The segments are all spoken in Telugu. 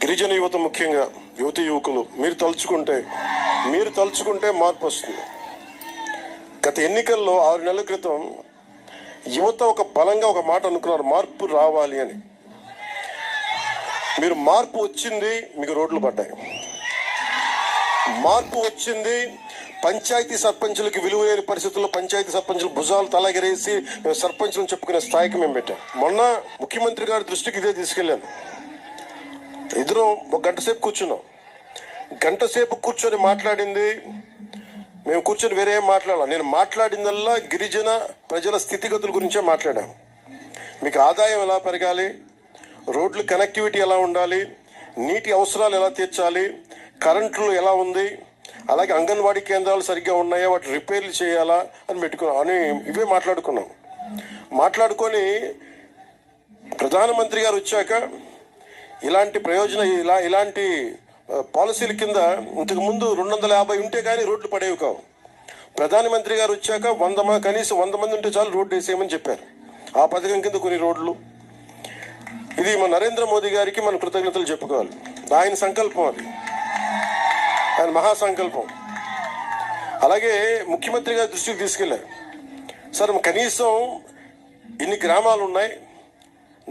గిరిజన యువత, ముఖ్యంగా యువతి యువకులు, మీరు తలుచుకుంటే మార్పు వస్తుంది. గత ఎన్నికల్లో 6 నెలల క్రితం యువత ఒక బలంగా ఒక మాట అనుకున్నారు, మార్పు రావాలి అని. మీరు మార్పు వచ్చింది, మీకు రోడ్లు పడ్డాయి. మార్పు వచ్చింది, పంచాయతీ సర్పంచులకి విలువ లేని పరిస్థితుల్లో పంచాయతీ సర్పంచులు భుజాలు తలగరేసి మేము సర్పంచులను చెప్పుకునే స్థాయికి మేము పెట్టాం. మొన్న ముఖ్యమంత్రి గారి దృష్టికి ఇదే తీసుకెళ్ళాను. ఇద్దరం 1 గంట సేపు కూర్చున్నాం. గంట సేపు కూర్చొని మాట్లాడింది, మేము కూర్చొని వేరే ఏం మాట్లాడాలి. నేను మాట్లాడిందల్లా గిరిజన ప్రజల స్థితిగతుల గురించే మాట్లాడాను. మీకు ఆదాయం ఎలా పెరగాలి, రోడ్లు కనెక్టివిటీ ఎలా ఉండాలి, నీటి అవసరాలు ఎలా తీర్చాలి, కరెంట్లు ఎలా ఉంది, అలాగే అంగన్వాడీ కేంద్రాలు సరిగ్గా ఉన్నాయా, వాటి రిపేర్లు చేయాలా అని ఇవే మాట్లాడుకున్నాం. మాట్లాడుకొని ప్రధానమంత్రి గారు వచ్చాక ఇలాంటి ఇలాంటి పాలసీల కింద ఇంతకుముందు 250 ఉంటే కానీ రోడ్లు పడేవి కావు. ప్రధానమంత్రి గారు వచ్చాక కనీసం 100 మంది ఉంటే చాలు రోడ్డు వేసేయమని చెప్పారు. ఆ పథకం కింద కొన్ని రోడ్లు. ఇది మన నరేంద్ర మోదీ గారికి మనం కృతజ్ఞతలు చెప్పుకోవాలి. ఆయన సంకల్పం, అది ఆయన మహాసంకల్పం. అలాగే ముఖ్యమంత్రి గారి దృష్టికి తీసుకెళ్లారు. సార్, కనీసం ఇన్ని గ్రామాలు ఉన్నాయి,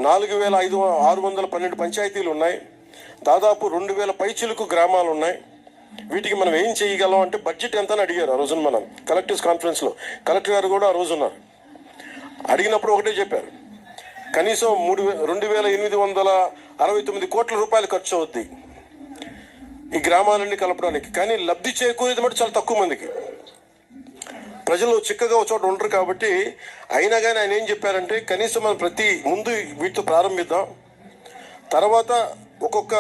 4612 పంచాయతీలు ఉన్నాయి, దాదాపు 2000 పైచిలుకు గ్రామాలు ఉన్నాయి. వీటికి మనం ఏం చేయగలం అంటే బడ్జెట్ ఎంత అని అడిగారు ఆ రోజున. మనం కలెక్టర్స్ కాన్ఫరెన్స్లో కలెక్టర్ గారు కూడా ఆ రోజు ఉన్నారు. అడిగినప్పుడు ఒకటే చెప్పారు, కనీసం 2869 కోట్ల రూపాయలు ఖర్చు అవుద్ది ఈ గ్రామాలన్నీ కలపడానికి. కానీ లబ్ధి చేకూరేది మటు చాలా తక్కువ మందికి. ప్రజలు చిక్కగా ఒక చోట ఉండరు కాబట్టి. అయినా కానీ ఆయన ఏం చెప్పారంటే, కనీసం మనం ముందు వీటితో ప్రారంభిద్దాం, తర్వాత ఒక్కొక్క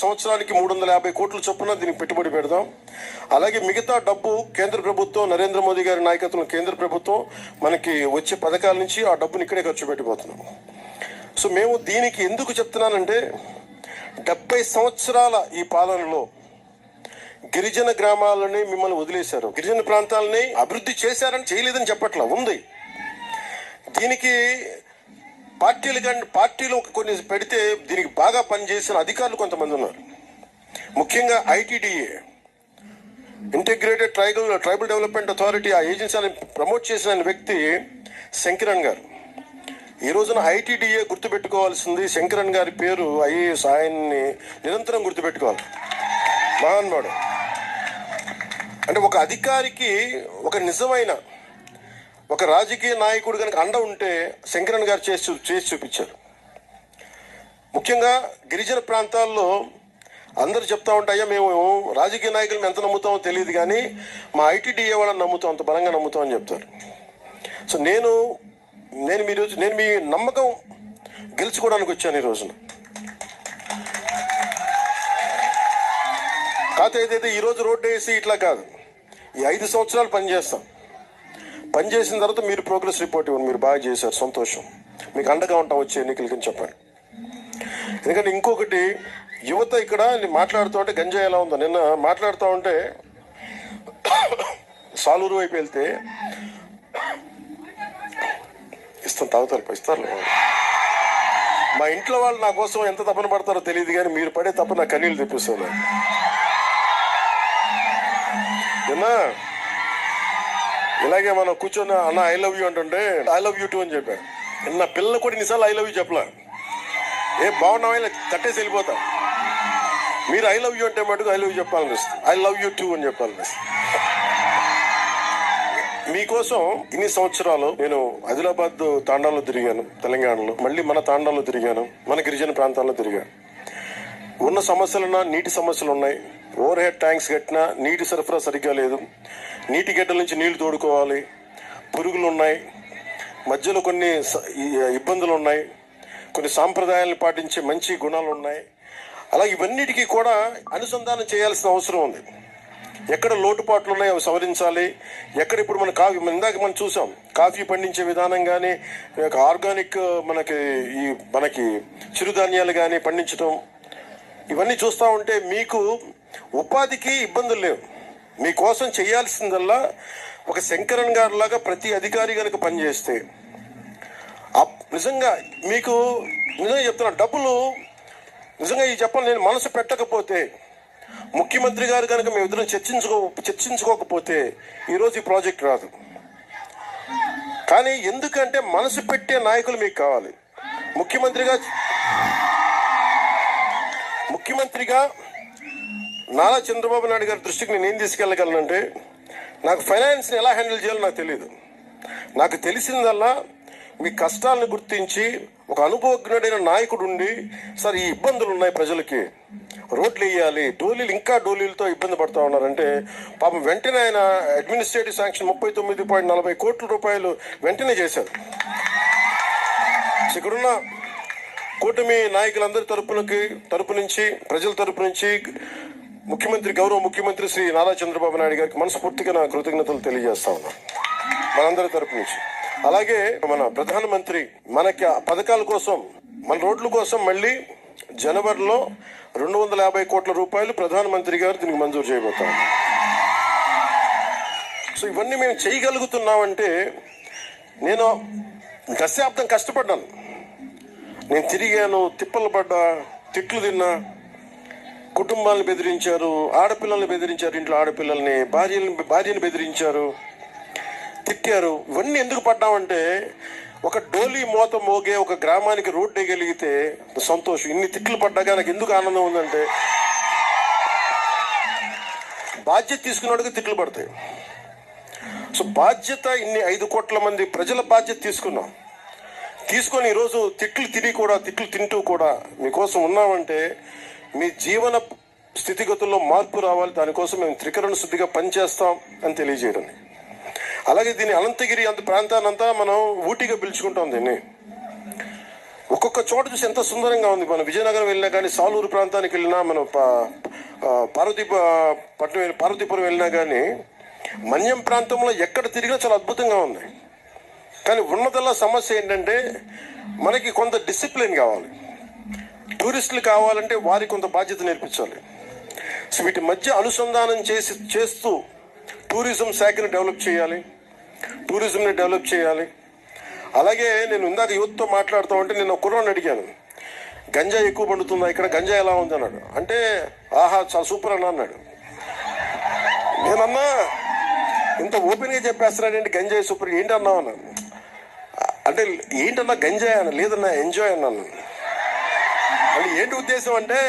సంవత్సరానికి 350 కోట్ల చొప్పున దీనికి పెట్టుబడి పెడదాం. అలాగే మిగతా డబ్బు కేంద్ర ప్రభుత్వం, నరేంద్ర మోదీ గారి నాయకత్వంలో కేంద్ర ప్రభుత్వం మనకి వచ్చే పథకాల నుంచి ఆ డబ్బుని ఇక్కడే ఖర్చు పెట్టిపోతున్నాం. సో మేము దీనికి ఎందుకు చెప్తున్నానంటే, 70 సంవత్సరాల ఈ పాలనలో గిరిజన గ్రామాలని మిమ్మల్ని వదిలేశారు. గిరిజన ప్రాంతాలని అభివృద్ధి చేశారని చేయలేదని చెప్పట్లా, ఉంది. దీనికి పార్టీలు కొన్ని పెడితే దీనికి బాగా పనిచేసిన అధికారులు కొంతమంది ఉన్నారు. ముఖ్యంగా ITDA, integrated tribal development authority, ఆ ఏజెన్సీని ప్రమోట్ చేసిన వ్యక్తి శంకరన్ గారు. ఈ రోజున ఐటీడీఏ గుర్తుపెట్టుకోవాల్సింది శంకరన్ గారి పేరు. ఐఏఎస్, ఆయన్ని నిరంతరం గుర్తుపెట్టుకోవాలి. మహాన్మాడు అంటే ఒక అధికారికి, ఒక నిజమైన ఒక రాజకీయ నాయకుడు కనుక అండ ఉంటే శంకరన్ గారు చేసి చూపించారు. ముఖ్యంగా గిరిజన ప్రాంతాల్లో అందరు చెప్తా ఉంటాయా, మేము రాజకీయ నాయకులను ఎంత నమ్ముతామో తెలియదు కానీ మా ఐటీడీఏ వాళ్ళని నమ్ముతాం, అంత బలంగా నమ్ముతాం అని చెప్తారు. సో నేను మీ నమ్మకం గెలుచుకోవడానికి వచ్చాను ఈ రోజున. కాకపోతే ఏదైతే ఈరోజు రోడ్డు వేసి ఇట్లా కాదు, ఈ 5 సంవత్సరాలు పనిచేసిన తర్వాత మీరు ప్రోగ్రెస్ రిపోర్ట్ ఇవ్వండి. మీరు బాగా చేశారు, సంతోషం, మీకు అండగా ఉంటాం వచ్చే ఎన్నికలకి చెప్పండి. ఎందుకంటే ఇంకొకటి, యువత ఇక్కడ మాట్లాడుతూ ఉంటే గంజాయి ఎలా ఉందో, నిన్న మాట్లాడుతూ ఉంటే సాలూరు వైపు వెళ్తే ఇస్తారు. మా ఇంట్లో వాళ్ళు నా కోసం ఎంత తపన పడతారో తెలియదు కానీ మీరు పడే తప్ప నా కన్నీళ్ళు తెప్పిస్తారు. ఇలాగే మనం కూర్చొని అన్న ఐ లవ్ యూ అంటుంటే ఐ లవ్ యూ టూ అని చెప్పారు. నా పిల్లలు కూడా ఇన్నిసార్లు ఐ లవ్ యూ చెప్పలే, బాగున్నావా కట్టేసి వెళ్ళిపోతా. మీరు ఐ లవ్ యూ అంటే మటుకు ఐ లవ్ యూ చెప్పాలనిపిస్తుంది, ఐ లవ్ యూ టూ అని చెప్పాలనిపిస్తుంది. మీకోసం ఇన్ని సంవత్సరాలు నేను ఆదిలాబాద్ తాండాలో తిరిగాను, తెలంగాణలో, మళ్ళీ మన తాండాలో తిరిగాను, మన గిరిజన ప్రాంతాల్లో తిరిగాను. ఉన్న సమస్యలున్నా, నీటి సమస్యలు ఉన్నాయి. ఓవర్ హెడ్ ట్యాంక్స్ కట్టినా నీటి సరఫరా సరిగ్గా లేదు, నీటి గడ్డల నుంచి నీళ్లు తోడుకోవాలి, పురుగులు ఉన్నాయి, మధ్యలో కొన్ని ఇబ్బందులు ఉన్నాయి, కొన్ని సాంప్రదాయాలను పాటించే మంచి గుణాలు ఉన్నాయి. అలాగే ఇవన్నిటికీ కూడా అనుసంధానం చేయాల్సిన అవసరం ఉంది. ఎక్కడ లోటుపాట్లు ఉన్నాయి అవి సవరించాలి. ఎక్కడ ఇప్పుడు ఇందాక మనం చూసాం, కాఫీ పండించే విధానం కానీ, ఆర్గానిక్ మనకి చిరుధాన్యాలు కానీ పండించడం, ఇవన్నీ చూస్తూ ఉంటే మీకు ఉపాధికి ఇబ్బందులు లేవు. మీకోసం చేయాల్సిందల్లా ఒక శంకరన్ గారు లాగా ప్రతి అధికారి కనుక పనిచేస్తే నిజంగా మీకు నిజంగా చెప్తున్నా, డబ్బులు నిజంగా ఈ చెప్పాలి, నేను మనసు పెట్టకపోతే, ముఖ్యమంత్రి గారు కనుక మేమిద్దరం చర్చించుకోకపోతే ఈరోజు ఈ ప్రాజెక్ట్ రాదు. కానీ ఎందుకంటే మనసు పెట్టే నాయకులు మీకు కావాలి. ముఖ్యమంత్రిగా నారా చంద్రబాబు నాయుడు గారి దృష్టికి నేను ఏం తీసుకెళ్ళగలనంటే, నాకు ఫైనాన్స్ని ఎలా హ్యాండిల్ చేయాలో నాకు తెలియదు. నాకు తెలిసిందల్లా మీ కష్టాలను గుర్తించి ఒక అనుభవజ్ఞుడైన నాయకుడు ఉండి, సార్ ఈ ఇబ్బందులు ఉన్నాయి ప్రజలకి, రోడ్లు వేయాలి, ఇంకా డోలీలతో ఇబ్బంది పడుతూ ఉన్నారంటే పాపం వెంటనే ఆయన అడ్మినిస్ట్రేటివ్ శాంక్షన్ 39.40 కోట్ల రూపాయలు వెంటనే చేశారు. ఇక్కడున్న కూటమి నాయకులందరి తరపు నుంచి ప్రజల తరపు నుంచి గౌరవ ముఖ్యమంత్రి శ్రీ నారా చంద్రబాబు నాయుడు గారికి మనస్ఫూర్తిగా నా కృతజ్ఞతలు తెలియజేస్తా ఉన్నాను మనందరి తరపు నుంచి. అలాగే మన ప్రధానమంత్రి మనకి పథకాల కోసం, మన రోడ్ల కోసం మళ్ళీ జనవరిలో 250 కోట్ల రూపాయలు ప్రధానమంత్రి గారు దీనికి మంజూరు చేయబోతాం. సో ఇవన్నీ మేము చేయగలుగుతున్నామంటే, నేను దశాబ్దం కష్టపడ్డాను, నేను తిరిగాను, తిప్పలు పడ్డా, తిట్లు తిన్నా, కుటుంబాలను బెదిరించారు, ఆడపిల్లల్ని బెదిరించారు, ఇంట్లో ఆడపిల్లల్ని, భార్యని బెదిరించారు, తిట్టారు. ఇవన్నీ ఎందుకు పడ్డామంటే, ఒక డోలీ మోత మోగే ఒక గ్రామానికి రోడ్డు వేయగలిగితే సంతోషం. ఇన్ని తిట్లు పడ్డాక నాకు ఎందుకు ఆనందం ఉందంటే, బాధ్యత తీసుకున్నవాడికి తిట్లు పడతాయి. సో బాధ్యత, ఇన్ని 5 కోట్ల మంది ప్రజల బాధ్యత తీసుకొని ఈరోజు తిట్లు తింటూ కూడా మీకోసం ఉన్నామంటే, మీ జీవన స్థితిగతుల్లో మార్పు రావాలి, దానికోసం మేము త్రికరణ శుద్ధిగా పనిచేస్తాం అని తెలియజేయడం. అలాగే దీన్ని అనంతగిరి ప్రాంతానంతా మనం ఊటీగా పిలుచుకుంటాం. దీన్ని ఒక్కొక్క చోట చూసి ఎంత సుందరంగా ఉంది. మనం విజయనగరం వెళ్ళినా కానీ, సాలూరు ప్రాంతానికి వెళ్ళినా, మనం పార్వతీపురం వెళ్ళినా కానీ, మన్యం ప్రాంతంలో ఎక్కడ తిరిగినా చాలా అద్భుతంగా ఉంది. కానీ ఉన్నదల్లా సమస్య ఏంటంటే, మనకి కొంత డిసిప్లిన్ కావాలి. టూరిస్టులు కావాలంటే వారికి కొంత బాధ్యత నేర్పించాలి. సో వీటి మధ్య అనుసంధానం చేస్తూ టూరిజం శాఖని డెవలప్ చేయాలి. అలాగే నేను ఇందాక యూత్తో మాట్లాడుతూ ఉంటే, నేను కుర్రాన్ని అడిగాను, గంజా ఎక్కువ పండుతుందా ఇక్కడ, గంజా ఎలా ఉంది అన్నాడు. అంటే ఆహా చాలా సూపర్ అన్నాడు. నేనన్నా ఇంత ఓపెన్గా చెప్పేస్తున్నాడేంటి, గంజాయి సూపర్ ఏంటి అన్నావు అన్నాను. అంటే ఏంటన్నా గంజాయి అన్న, లేదన్నా ఎంజాయ్ అన్నాను. అంటే ఏంటి ఉద్దేశం అంటే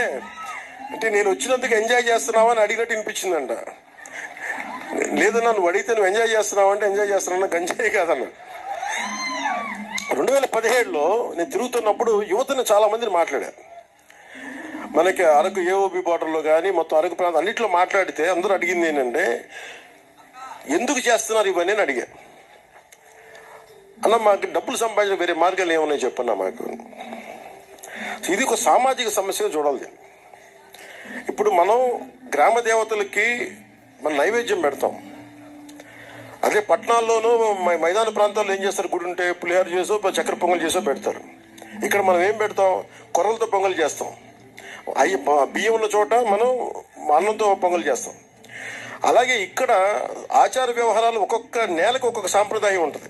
నేను వచ్చినందుకు ఎంజాయ్ చేస్తున్నావా అని అడిగినట్టు వినిపించిందంట. లేదన్నా నువ్వు అడిగితే నువ్వు ఎంజాయ్ చేస్తున్నావు అంటే ఎంజాయ్ చేస్తున్నా, గంజాయి కాదన్నా. 2017లో నేను తిరుగుతున్నప్పుడు యువతను చాలా మందిని మాట్లాడాను. మనకి అరకు ఏఓబి బార్డర్లో కానీ, మొత్తం అరకు ప్రాంతం అన్నింటిలో మాట్లాడితే అందరూ అడిగింది ఏంటంటే, ఎందుకు చేస్తున్నారు ఇవన్నీ అని అడిగాను. అన్న మాకు డబ్బులు సంపాదించిన వేరే మార్గాలు ఏమన్నాయి చెప్పన్నా మాకు. ఇది ఒక సామాజిక సమస్యగా చూడాలి. ఇప్పుడు మనం గ్రామ దేవతలకి మనం నైవేద్యం పెడతాం. అదే పట్టణాల్లోనూ మైదాన ప్రాంతాల్లో ఏం చేస్తారు, గుడి ఉంటే పులిహోర చేసో చక్కెర పొంగల్ చేసో పెడతారు. ఇక్కడ మనం ఏం పెడతాం, కొర్రలతో పొంగల్ చేస్తాం. బియ్యం ఉన్న చోట మనం అన్నంతో పొంగల్ చేస్తాం. అలాగే ఇక్కడ ఆచార వ్యవహారాలు ఒక్కొక్క నేలకు ఒక్కొక్క సాంప్రదాయం ఉంటుంది.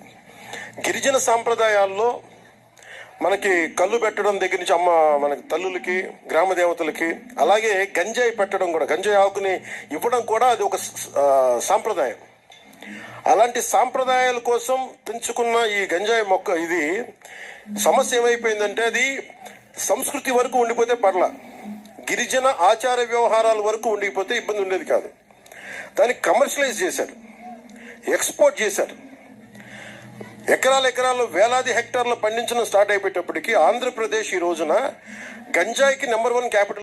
గిరిజన సాంప్రదాయాల్లో మనకి కళ్ళు పెట్టడం దగ్గర నుంచి మనకి తల్లులకి, గ్రామ దేవతలకి, అలాగే గంజాయి పెట్టడం కూడా, గంజాయి ఆకుని ఇవ్వడం కూడా అది ఒక సాంప్రదాయం. అలాంటి సాంప్రదాయాల కోసం పెంచుకున్న ఈ గంజాయి మొక్క, ఇది సమస్య ఏమైపోయిందంటే, అది సంస్కృతి వరకు ఉండిపోతే పర్లా, గిరిజన ఆచార వ్యవహారాల వరకు ఉండిపోతే ఇబ్బంది ఉండేది కాదు. దాన్ని కమర్షియలైజ్ చేశారు, ఎక్స్పోర్ట్ చేశారు. ఎకరాలు వేలాది హెక్టార్లు పండించడం స్టార్ట్ అయిపోయేటప్పటికి ఆంధ్రప్రదేశ్ ఈ రోజున గంజాయికి నెంబర్ 1 క్యాపిటల్.